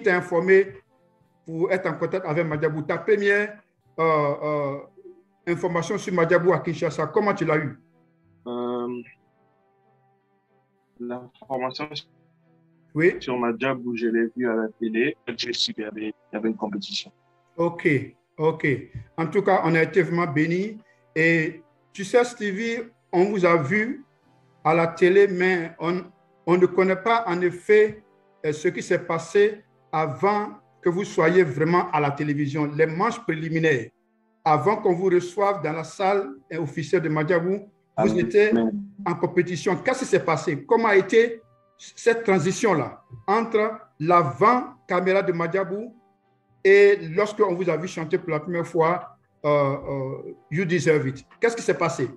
t'a informé pour être en contact avec Madiabou? Ta première information sur Madiabou à Kinshasa, comment tu l'as eu? L'information Oui. sur Madiabou, je l'ai vu à la télé. J'ai su qu'il y avait une compétition. OK, OK. En tout cas, on a été vraiment bénis. Et tu sais, Stevie, on vous a vu à la télé, mais on ne connaît pas en effet ce qui s'est passé avant que vous soyez vraiment à la télévision, les manches préliminaires. Avant qu'on vous reçoive dans la salle officielle de Madiabou, vous étiez en compétition. Qu'est-ce qui s'est passé? Comment a été cette transition-là entre l'avant-caméra de Madiabou et lorsqu'on vous a vu chanter pour la première fois You Deserve It? Qu'est-ce qui s'est passé?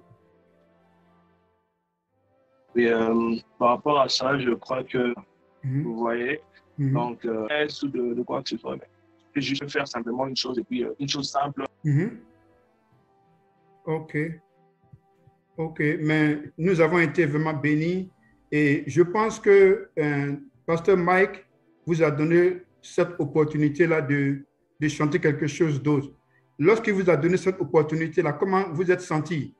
Et par rapport à ça, je crois que vous voyez, donc, de quoi que ce soit, mais je vais faire simplement une chose, et puis une chose simple. OK. OK, mais nous avons été vraiment bénis et je pense que Pasteur Mike vous a donné cette opportunité-là de chanter quelque chose d'autre. Lorsqu'il vous a donné cette opportunité-là, comment vous êtes senti?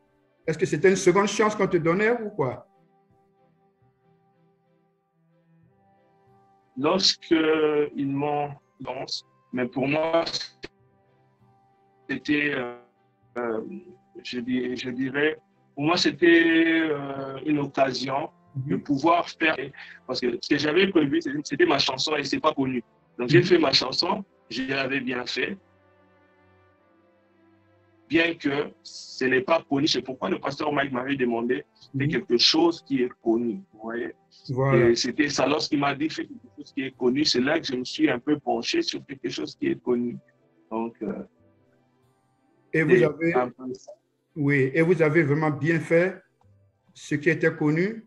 Est-ce que c'était une seconde chance qu'on te donnait ou quoi? Lorsqu'ils m'ont lancé, mais pour moi, c'était, je dirais, pour moi, c'était une occasion de pouvoir faire, parce que ce que j'avais prévu, c'était ma chanson et ce n'est pas connu. Donc, j'ai fait ma chanson, je l'avais bien fait, bien que ce n'est pas connu. C'est pourquoi le pasteur Mike m'avait demandé de quelque chose qui est connu. Vous voyez? Voilà. Et c'était ça, lorsqu'il m'a dit fais quelque chose qui est connu, c'est là que je me suis un peu penché sur quelque chose qui est connu. Donc, et vous avez, oui, et vous avez vraiment bien fait ce qui était connu,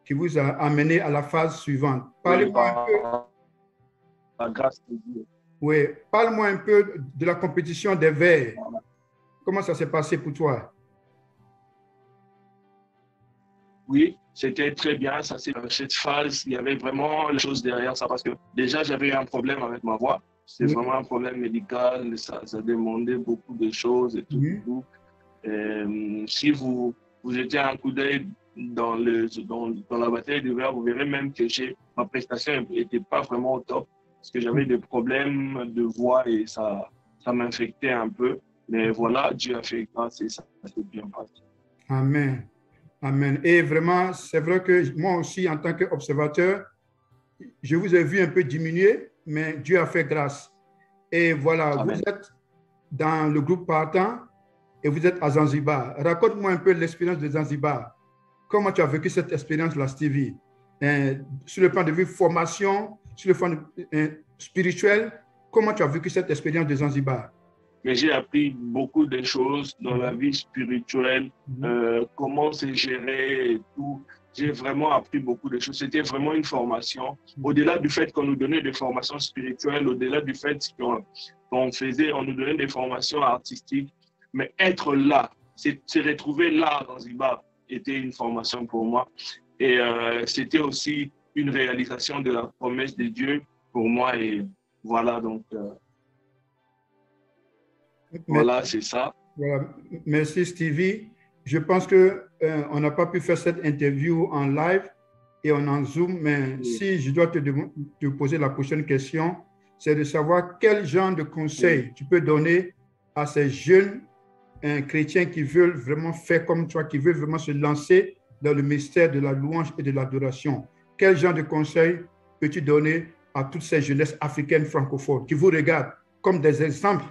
qui vous a amené à la phase suivante. Parlez-moi un peu. La grâce de Dieu. Oui, parle-moi un peu de la compétition des vers. Comment ça s'est passé pour toi? Oui, c'était très bien. Ça, cette phase, il y avait vraiment les choses derrière ça parce que déjà, j'avais un problème avec ma voix. C'est vraiment un problème médical. Ça demandait beaucoup de choses et tout. Si vous jetez un coup d'œil dans la bataille de verre, vous verrez même que ma prestation n'était pas vraiment au top parce que j'avais des problèmes de voix et ça m'infectait un peu. Mais voilà, Dieu a fait grâce et ça s'est bien passé. Amen. Amen. Et vraiment, c'est vrai que moi aussi, en tant qu'observateur, je vous ai vu un peu diminuer, mais Dieu a fait grâce. Et voilà, Amen. Vous êtes dans le groupe partant et vous êtes à Zanzibar. Raconte-moi un peu l'expérience de Zanzibar. Comment tu as vécu cette expérience-là, Stevie? Sur le plan de vue formation, sur le plan spirituel, comment tu as vécu cette expérience de Zanzibar? Mais j'ai appris beaucoup de choses dans la vie spirituelle, comment se gérer et tout. J'ai vraiment appris beaucoup de choses. C'était vraiment une formation. Au-delà du fait qu'on nous donnait des formations spirituelles, au-delà du fait qu'on on nous donnait des formations artistiques, mais être là, se retrouver là dans Zanzibar était une formation pour moi. Et c'était aussi une réalisation de la promesse de Dieu pour moi. Et voilà, donc... voilà, c'est ça. Voilà. Merci Stevie. Je pense qu'on n'a pas pu faire cette interview en live et en Zoom, mais si je dois te poser la prochaine question, c'est de savoir quel genre de conseils tu peux donner à ces jeunes chrétiens qui veulent vraiment faire comme toi, qui veulent vraiment se lancer dans le mystère de la louange et de l'adoration. Quel genre de conseils peux-tu donner à toutes ces jeunesses africaines francophones qui vous regardent comme des exemples?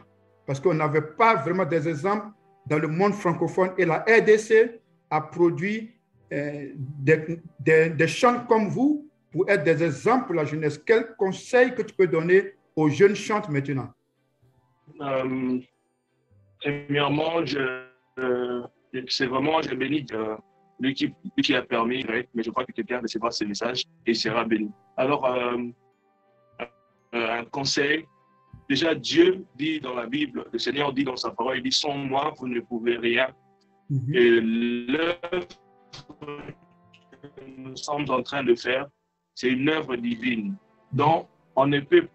Parce qu'on n'avait pas vraiment des exemples dans le monde francophone et la RDC a produit des chants comme vous pour être des exemples pour la jeunesse. Quel conseil que tu peux donner aux jeunes chantes maintenant? Premièrement, c'est vraiment, je bénis lui qui a permis, mais je crois que quelqu'un recevra ce message et sera béni. Alors, un conseil, déjà Dieu dit dans la Bible, le Seigneur dit dans sa parole, il dit, sans moi, vous ne pouvez rien. Et l'œuvre que nous sommes en train de faire, c'est une œuvre divine. Donc, on ne peut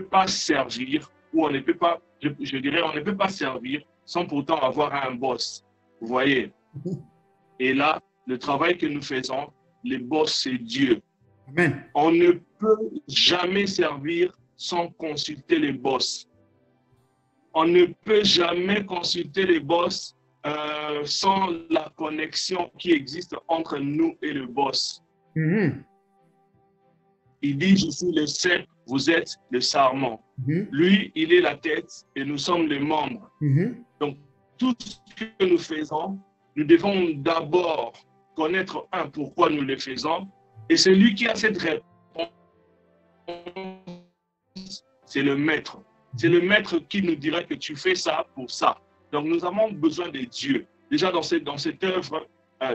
pas servir, ou on ne peut pas, je dirais, on ne peut pas servir sans pourtant avoir un boss. Vous voyez? Et là, le travail que nous faisons, le boss, c'est Dieu. Amen. On ne peut jamais servir sans consulter les boss. On ne peut jamais consulter les boss sans la connexion qui existe entre nous et le boss. Il dit, je suis le cep, vous êtes le sarment. Lui, il est la tête et nous sommes les membres. Donc, tout ce que nous faisons, nous devons d'abord connaître pourquoi nous le faisons. Et celui qui a cette réponse, c'est le maître. C'est le maître qui nous dira que tu fais ça pour ça. Donc, nous avons besoin de Dieu. Déjà, dans cette œuvre,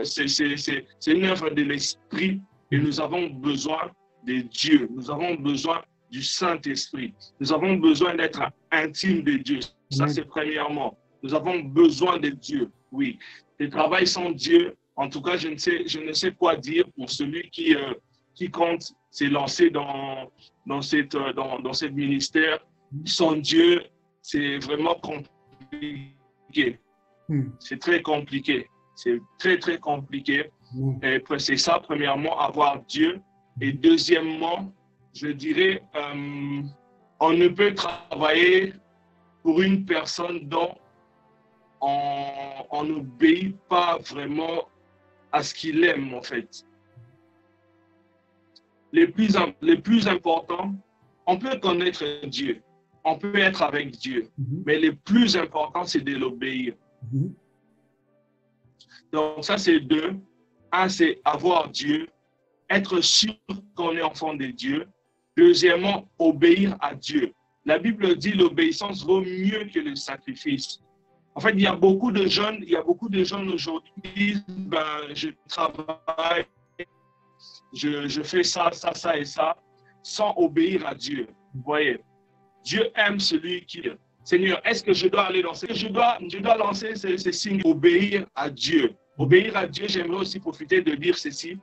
c'est une œuvre de l'Esprit et nous avons besoin de Dieu. Nous avons besoin du Saint-Esprit. Nous avons besoin d'être intime de Dieu. Ça, c'est premièrement. Nous avons besoin de Dieu. Oui. Le travail sans Dieu, en tout cas, je ne sais quoi dire pour celui qui compte s'est lancé dans cette ministère. Sans Dieu, c'est vraiment compliqué. C'est très compliqué. C'est très, très compliqué. Et c'est ça, premièrement, avoir Dieu. Et deuxièmement, je dirais, on ne peut travailler pour une personne dont on n'obéit pas vraiment à ce qu'il aime, en fait. Les plus importants, on peut connaître Dieu, on peut être avec Dieu, mais le plus important, c'est de l'obéir. Donc, ça, c'est deux. Un, c'est avoir Dieu, être sûr qu'on est enfant de Dieu. Deuxièmement, obéir à Dieu. La Bible dit l'obéissance vaut mieux que le sacrifice. En fait, il y a beaucoup de jeunes aujourd'hui qui disent je travaille, je fais ça, ça, ça et ça, sans obéir à Dieu. Vous voyez, Dieu aime celui qui dit, Seigneur, est-ce que je dois aller lancer? Je dois lancer ces signes, obéir à Dieu. Obéir à Dieu, j'aimerais aussi profiter de dire ceci.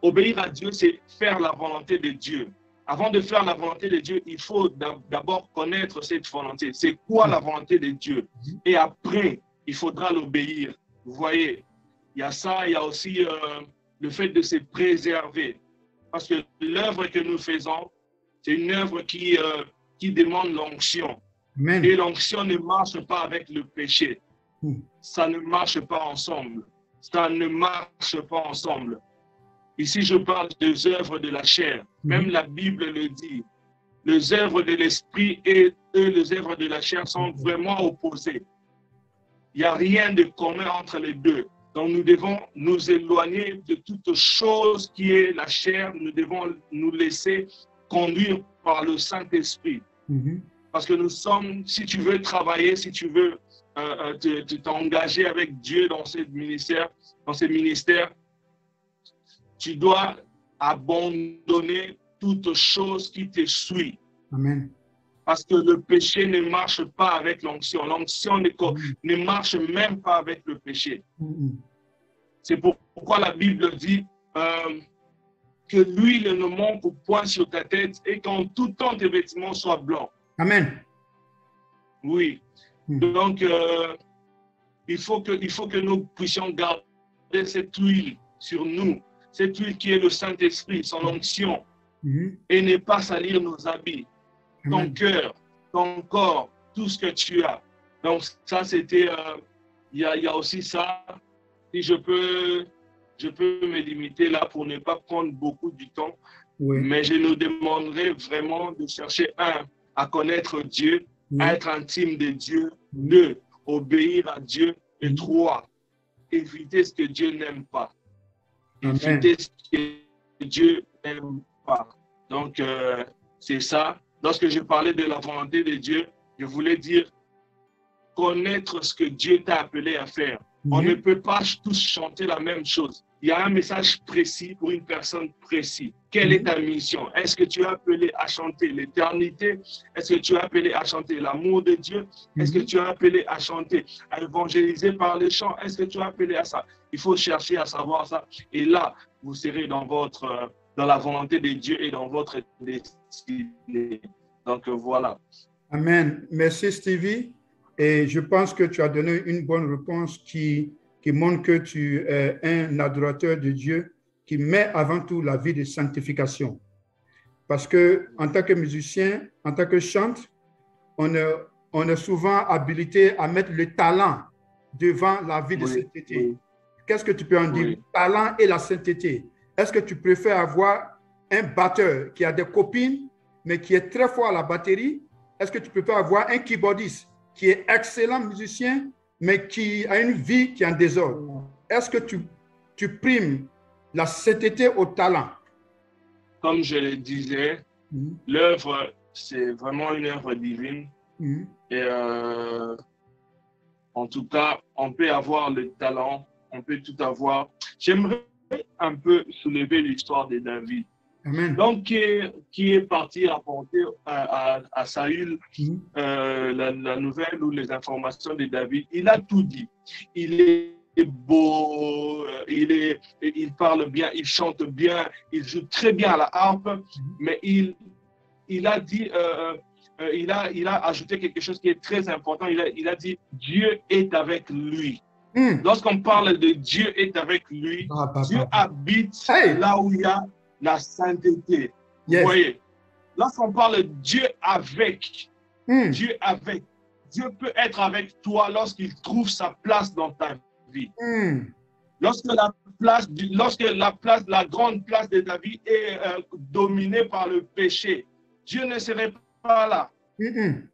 Obéir à Dieu, c'est faire la volonté de Dieu. Avant de faire la volonté de Dieu, il faut d'abord connaître cette volonté. C'est quoi la volonté de Dieu? Et après, il faudra l'obéir. Vous voyez, il y a ça, il y a aussi le fait de se préserver. Parce que l'œuvre que nous faisons, c'est une œuvre qui demande l'onction. Et l'onction ne marche pas avec le péché. Ça ne marche pas ensemble. Ça ne marche pas ensemble. Ici, je parle des œuvres de la chair. Même la Bible le dit. Les œuvres de l'esprit et les œuvres de la chair sont vraiment opposées. Il n'y a rien de commun entre les deux. Donc, nous devons nous éloigner de toute chose qui est la chair. Nous devons nous laisser conduire par le Saint-Esprit. Parce que nous sommes, si tu veux travailler, si tu veux t'engager avec Dieu dans ce ministère, tu dois abandonner toute chose qui te suit. Amen. Parce que le péché ne marche pas avec l'onction. L'onction ne marche même pas avec le péché. C'est pourquoi la Bible dit que l'huile ne manque point sur ta tête et qu'en tout temps tes vêtements soient blancs. Amen. Oui. Donc, il faut que nous puissions garder cette huile sur nous. Cette huile qui est le Saint-Esprit, son onction, et ne pas salir nos habits, ton cœur, ton corps, tout ce que tu as. Donc ça, c'était, il y a aussi ça. Si je peux me limiter là pour ne pas prendre beaucoup du temps, mais je nous demanderai vraiment de chercher, à connaître Dieu, à être intime de Dieu, 2, obéir à Dieu, et 3, éviter ce que Dieu n'aime pas. Éviter ce que Dieu n'aime pas. Donc, c'est ça. Lorsque je parlais de la volonté de Dieu, je voulais dire connaître ce que Dieu t'a appelé à faire. On ne peut pas tous chanter la même chose. Il y a un message précis pour une personne précise. Quelle est ta mission? Est-ce que tu es appelé à chanter l'éternité? Est-ce que tu es appelé à chanter l'amour de Dieu? Est-ce que tu es appelé à chanter, à évangéliser par les chants? Est-ce que tu es appelé à ça? Il faut chercher à savoir ça. Et là, vous serez dans votre dans la volonté de Dieu et dans votre destinée. Donc, voilà. Amen. Merci, Stevie. Et je pense que tu as donné une bonne réponse qui montre que tu es un adorateur de Dieu qui met avant tout la vie de sanctification. Parce que en tant que musicien, en tant que chante, on est souvent habilité à mettre le talent devant la vie de sainteté. Oui. Qu'est-ce que tu peux en dire? Le talent et la sainteté. Est-ce que tu préfères avoir un batteur qui a des copines, mais qui est très fort à la batterie? Est-ce que tu préfères avoir un keyboardiste qui est excellent musicien, mais qui a une vie qui est en désordre? Est-ce que tu primes la sainteté au talent? Comme je le disais, l'œuvre, c'est vraiment une œuvre divine. Et en tout cas, on peut avoir le talent, on peut tout avoir. J'aimerais un peu soulever l'histoire de David. Amen. Donc, qui est parti rapporter à Saül la nouvelle ou les informations de David. Il a tout dit. Il est beau, il parle bien, il chante bien, il joue très bien à la harpe, mais il a dit, il a ajouté quelque chose qui est très important. Il a dit, Dieu est avec lui. Lorsqu'on parle de Dieu est avec lui, Dieu habite là où il y a la sainteté. Vous voyez, lorsqu'on parle de Dieu avec, Dieu avec, Dieu peut être avec toi lorsqu'il trouve sa place dans ta vie. Lorsque la grande place de ta vie est dominée par le péché, Dieu ne serait pas là.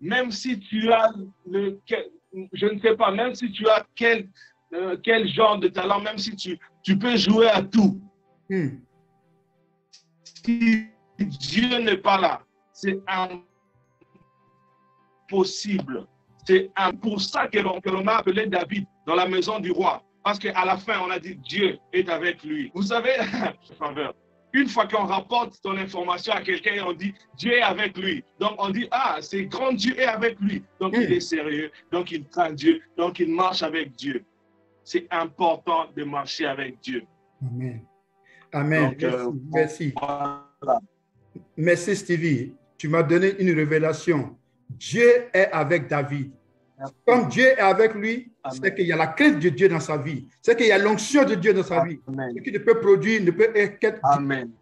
Même si tu as je ne sais pas, même si tu as quel genre de talent, même si tu peux jouer à tout. Si Dieu n'est pas là, c'est impossible. C'est pour ça que l'on a appelé David dans la maison du roi. Parce qu'à la fin, on a dit Dieu est avec lui. Vous savez, une fois qu'on rapporte ton information à quelqu'un, on dit Dieu est avec lui. Donc on dit, ah, c'est grand Dieu est avec lui. Donc il est sérieux, donc il craint Dieu, donc il marche avec Dieu. C'est important de marcher avec Dieu. Amen. Amen. Donc, merci. Voilà. Merci Stevie. Tu m'as donné une révélation. Dieu est avec David. Comme Dieu est avec lui, c'est qu'il y a la crainte de Dieu dans sa vie. C'est qu'il y a l'onction de Dieu dans sa vie. Ce qui ne peut produire, ne peut être. Amen.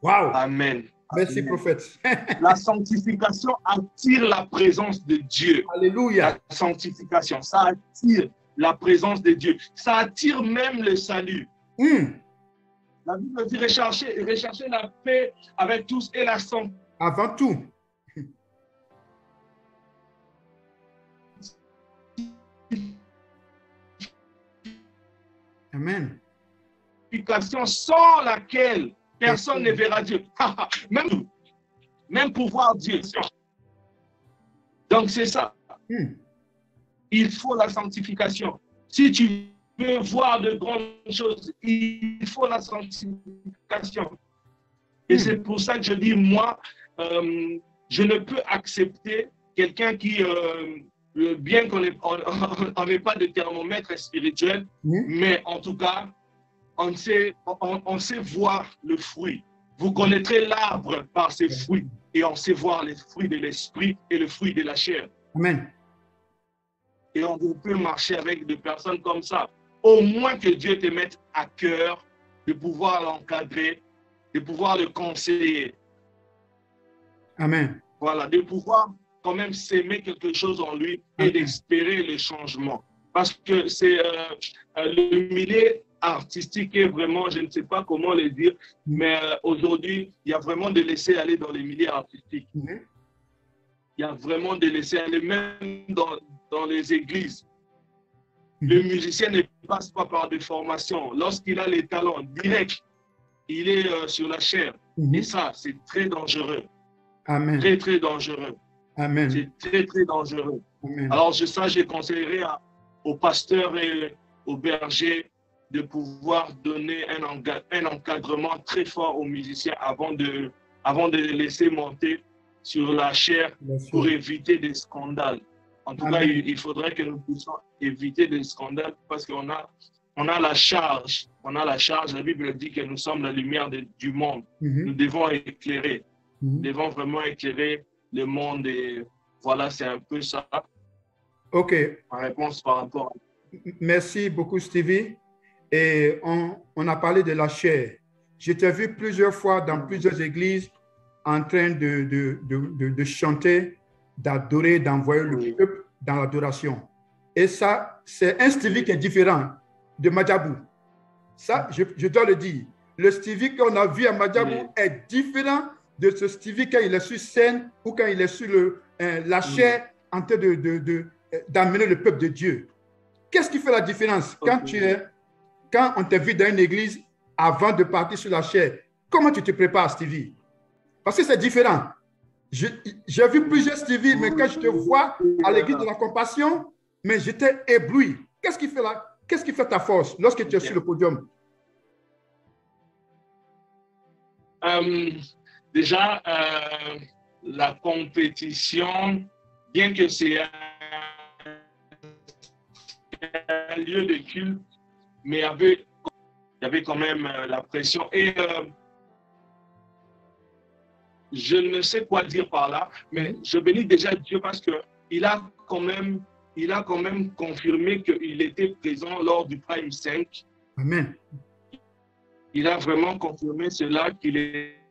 Wow. Amen. Merci, Amen. prophète. La sanctification attire la présence de Dieu. Alléluia. La sanctification, ça attire la présence de Dieu. Ça attire même le salut. La Bible dit rechercher la paix avec tous et la sanctification. Avant tout. Amen. Sans laquelle personne ne verra Dieu. Même pour voir Dieu. Donc c'est ça. Il faut la sanctification. Si tu veux voir de grandes choses, il faut la sanctification. Et c'est pour ça que je dis, moi, je ne peux accepter quelqu'un qui, bien qu'on n'ait pas de thermomètre spirituel, mais en tout cas, on sait voir le fruit. Vous connaîtrez l'arbre par ses fruits, et on sait voir les fruits de l'esprit et le fruit de la chair. Amen. Et on peut marcher avec des personnes comme ça. Au moins que Dieu te mette à cœur de pouvoir l'encadrer, de pouvoir le conseiller. Amen. Voilà, de pouvoir quand même s'aimer quelque chose en lui et d'espérer le changement. Parce que c'est le milieu artistique est vraiment, je ne sais pas comment le dire, mais aujourd'hui, il y a vraiment de laisser aller dans les milieux artistiques. Il y a vraiment de laisser aller, même dans les églises. Le musicien ne passe pas par des formations. Lorsqu'il a les talents directs, il est sur la chair. Et ça, c'est très dangereux. Amen. Très, très dangereux. Amen. C'est très, très dangereux. Amen. Alors, je conseillerais aux pasteurs et aux bergers de pouvoir donner un encadrement très fort aux musiciens avant de les laisser monter sur la chair pour éviter des scandales. En tout cas, il faudrait que nous puissions éviter des scandales parce qu'on a on a la charge. On a la charge. La Bible dit que nous sommes la lumière du monde. Nous devons éclairer. Nous devons vraiment éclairer le monde. Et voilà, c'est un peu ça. OK. Ma réponse par rapport à... Merci beaucoup, Stevie. Et on a parlé de la chair. Je t'ai vu plusieurs fois dans plusieurs églises en train de chanter, d'adorer, d'envoyer le peuple dans l'adoration. Et ça, c'est un Stevie qui est différent de Madjabou. Ça, je dois le dire. Le Stevie qu'on a vu à Madjabou est différent de ce Stevie quand il est sur scène ou quand il est sur la chair en train d'amener le peuple de Dieu. Qu'est-ce qui fait la différence quand on t'a vu dans une église avant de partir sur la chair? Comment tu te prépares, Stevie? Parce que c'est différent. J'ai vu plusieurs Stevie, mais quand je te vois à l'église de la compassion, mais j'étais ébloui. Qu'est-ce qui fait ta force lorsque tu es sur le podium? Déjà, la compétition, bien que c'est un lieu de culte, mais il y avait quand même la pression. Et je ne sais quoi dire par là, mais je bénis déjà Dieu parce qu'il a quand même confirmé qu'il était présent lors du Prime 5. Amen. Il a vraiment confirmé cela, qu'il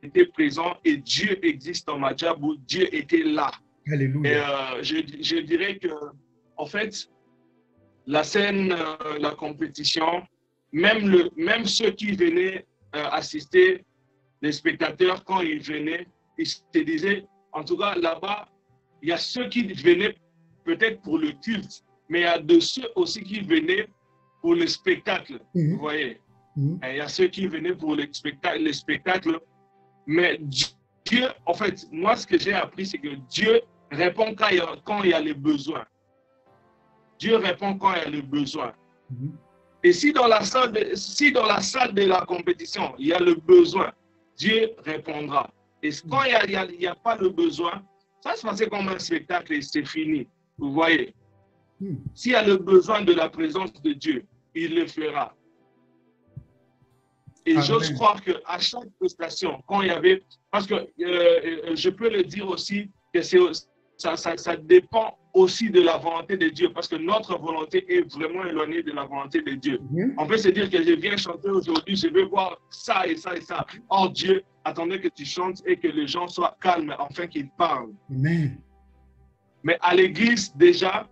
était présent et Dieu existe en Madjabou, Dieu était là. Alléluia. Et je dirais que, en fait, la scène, la compétition, même ceux qui venaient assister, les spectateurs, quand ils venaient, ils se disaient, en tout cas là-bas, il y a ceux qui venaient peut-être pour le culte, mais il y a de ceux aussi qui venaient pour le spectacle, vous voyez. Il y a ceux qui venaient pour le spectacle, mais Dieu, en fait, moi ce que j'ai appris, c'est que Dieu répond quand il y a les besoins. Dieu répond quand il y a le besoin. Et si dans la salle de la compétition, il y a le besoin, Dieu répondra. Et quand il n'y a pas le besoin, ça se passe comme un spectacle et c'est fini. Vous voyez. S'il y a le besoin de la présence de Dieu, il le fera. Et j'ose croire qu'à chaque prestation, quand il y avait... Parce que je peux le dire aussi que ça dépend aussi de la volonté de Dieu, parce que notre volonté est vraiment éloignée de la volonté de Dieu. On peut se dire que je viens chanter aujourd'hui, je veux voir ça et ça et ça. Or Dieu attendait que tu chantes et que les gens soient calmes afin qu'ils parlent. Amen. Mais à l'église, déjà,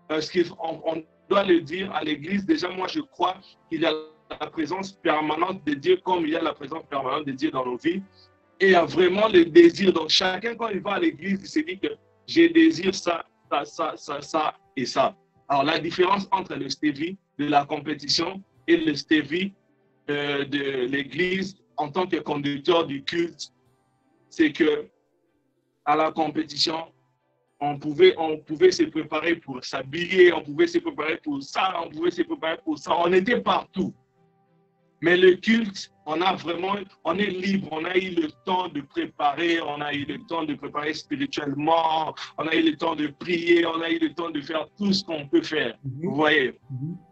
on doit le dire, à l'église, déjà, moi je crois qu'il y a la présence permanente de Dieu comme il y a la présence permanente de Dieu dans nos vies. Et il y a vraiment le désir. Donc chacun, quand il va à l'église, il se dit que j'ai désir ça et ça. Alors la différence entre le Stevie de la compétition et le Stevie de l'église en tant que conducteur du culte, c'est que à la compétition, on pouvait se préparer pour s'habiller, on pouvait se préparer pour ça, on pouvait se préparer pour ça. On était partout. Mais le culte, on est libre, on a eu le temps de préparer, on a eu le temps de préparer spirituellement, on a eu le temps de prier, on a eu le temps de faire tout ce qu'on peut faire. Vous voyez?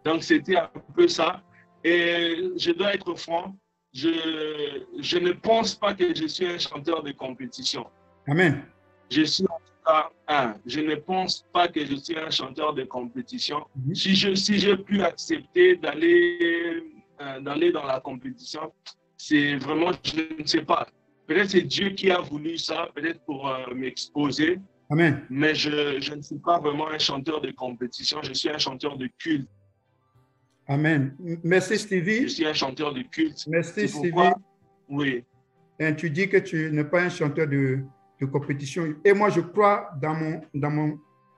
Donc c'était un peu ça. Et je dois être franc, je ne pense pas que je suis un chanteur de compétition. Amen. Je suis en tout cas je ne pense pas que je suis un chanteur de compétition. Si j'ai pu accepter d'aller dans la compétition, c'est vraiment, je ne sais pas. Peut-être c'est Dieu qui a voulu ça, peut-être pour m'exposer. Amen. Mais je ne suis pas vraiment un chanteur de compétition, je suis un chanteur de culte. Amen. Merci Stevie. Je suis un chanteur de culte. Merci Stevie. Oui. Et tu dis que tu n'es pas un chanteur de compétition. Et moi, je crois dans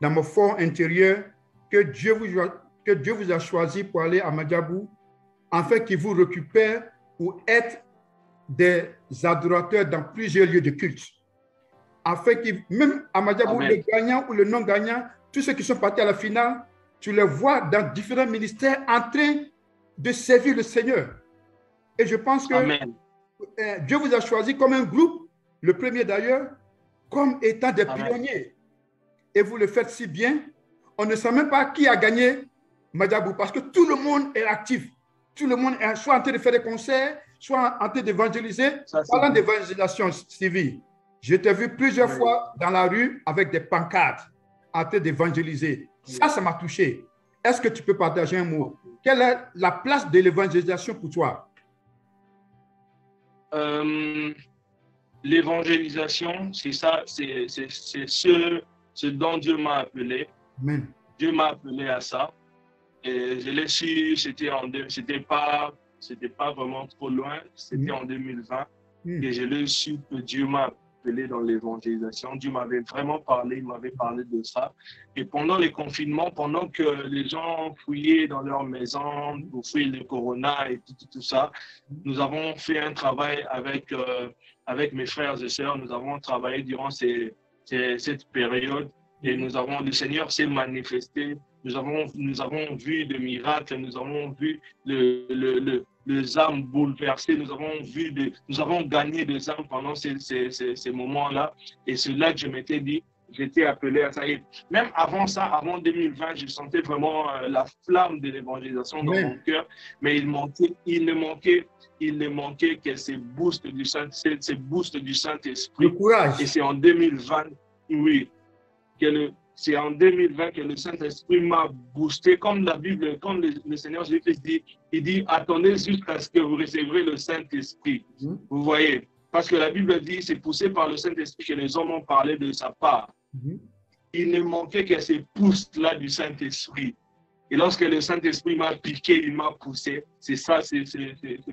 mon fort intérieur que Dieu vous a choisi pour aller à Madjabou, afin qu'il vous récupère pour être des adorateurs dans plusieurs lieux de culte. Afin que même à Madjabou, le gagnant ou le non-gagnant, tous ceux qui sont partis à la finale, tu les vois dans différents ministères en train de servir le Seigneur. Et je pense que Dieu vous a choisi comme un groupe, le premier d'ailleurs, comme étant des pionniers. Et vous le faites si bien, on ne sait même pas qui a gagné Madiabou, parce que tout le monde est actif. Tout le monde est soit en train de faire des concerts, soit en train d'évangéliser. Parlant d'évangélisation, Stevie, je t'ai vu plusieurs fois dans la rue avec des pancartes en train d'évangéliser. Ça m'a touché. Est-ce que tu peux partager un mot? Quelle est la place de l'évangélisation pour toi? L'évangélisation, c'est ça, c'est ce dont Dieu m'a appelé. Amen. Dieu m'a appelé à ça. Et je l'ai su, c'était pas vraiment trop loin, c'était en 2020 que je l'ai su que Dieu m'a appelé dans l'évangélisation. Dieu m'avait vraiment parlé, il m'avait parlé de ça. Et pendant les confinements, pendant que les gens fouillaient dans leur maison pour fouiller le corona et tout ça, nous avons fait un travail avec mes frères et sœurs. Nous avons travaillé durant cette période et le Seigneur s'est manifesté. Nous avons vu des miracles, nous avons vu les âmes bouleversées, nous avons gagné des âmes pendant ces moments-là. Et c'est là que je m'étais dit, j'étais appelé à ça. Et même avant ça, avant 2020, je sentais vraiment la flamme de l'évangélisation dans mon cœur. Mais il ne manquait que ces boosts du Saint-Esprit. Le courage. Et c'est en 2020, oui, c'est en 2020 que le Saint-Esprit m'a boosté, comme la Bible, comme le Seigneur Jésus-Christ dit, il dit, attendez jusqu'à ce que vous recevrez le Saint-Esprit. Vous voyez, parce que la Bible dit, c'est poussé par le Saint-Esprit que les hommes ont parlé de sa part. Il ne manquait que ces pousses-là du Saint-Esprit. Et lorsque le Saint-Esprit m'a piqué, il m'a poussé. C'est ça, c'est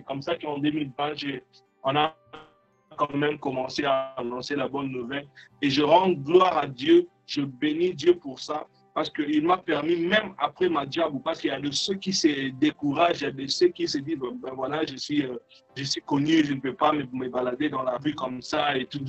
comme ça qu'en 2020, on a quand même commencé à annoncer la bonne nouvelle. Et je rends gloire à Dieu, je bénis Dieu pour ça, parce qu'il m'a permis, même après ma job, parce qu'il y a de ceux qui se découragent, il y a de ceux qui se disent, ben voilà, je suis connu, je ne peux pas me balader dans la rue comme ça, et tout.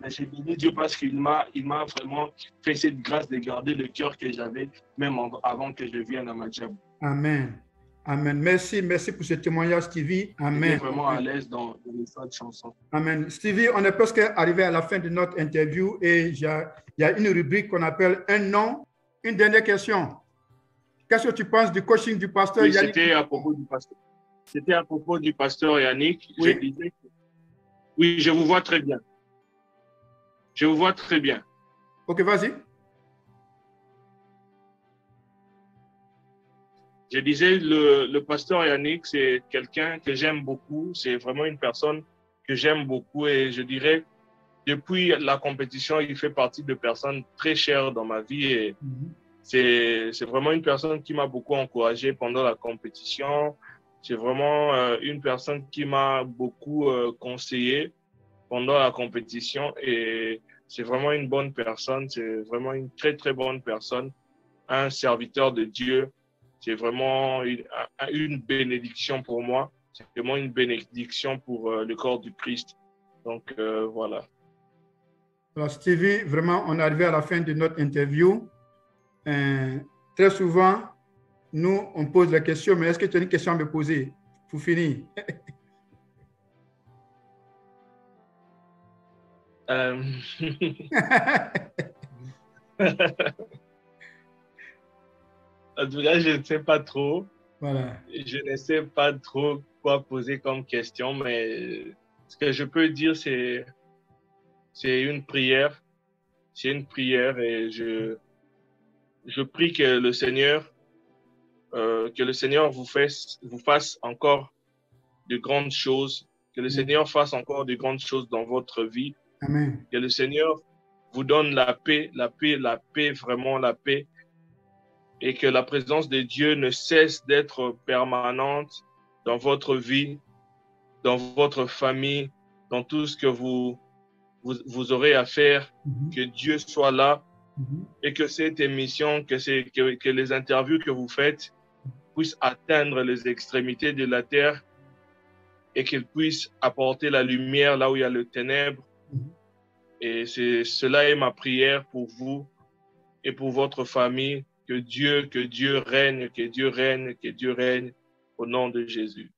Mais j'ai béni Dieu parce qu'il m'a vraiment fait cette grâce de garder le cœur que j'avais, même avant que je vienne à ma job. Amen. Amen. Merci pour ce témoignage, Stevie. Amen. J'étais vraiment à l'aise dans les chansons. Amen. Stevie, on est presque arrivé à la fin de notre interview et il y a une rubrique qu'on appelle un nom. Une dernière question. Qu'est-ce que tu penses du coaching du pasteur Yannick? C'était à propos du pasteur. C'était à propos du pasteur Yannick. Oui. Je disais que, oui, je vous vois très bien. Je vous vois très bien. Ok, vas-y. Je disais, le pasteur Yannick, c'est quelqu'un que j'aime beaucoup. C'est vraiment une personne que j'aime beaucoup. Et je dirais, depuis la compétition, il fait partie de personnes très chères dans ma vie. Et c'est vraiment une personne qui m'a beaucoup encouragé pendant la compétition. C'est vraiment une personne qui m'a beaucoup conseillé pendant la compétition. Et c'est vraiment une bonne personne. C'est vraiment une très, très bonne personne. Un serviteur de Dieu. C'est vraiment une bénédiction pour moi. C'est vraiment une bénédiction pour le corps du Christ. Donc, voilà. Alors, Stevie, vraiment, on est arrivé à la fin de notre interview. Très souvent, nous, on pose la question, mais est-ce que tu as une question à me poser pour finir? En tout cas, je ne sais pas trop. Voilà. Je ne sais pas trop quoi poser comme question, mais ce que je peux dire, c'est une prière. C'est une prière et je prie que le Seigneur vous fasse encore de grandes choses, que le Seigneur fasse encore de grandes choses dans votre vie. Amen. Que le Seigneur vous donne la paix, vraiment la paix. Et que la présence de Dieu ne cesse d'être permanente dans votre vie, dans votre famille, dans tout ce que vous aurez à faire, que Dieu soit là et que cette émission, que les interviews que vous faites puissent atteindre les extrémités de la terre et qu'elles puissent apporter la lumière là où il y a le ténèbre. Et cela est ma prière pour vous et pour votre famille. Que Dieu règne, que Dieu règne au nom de Jésus.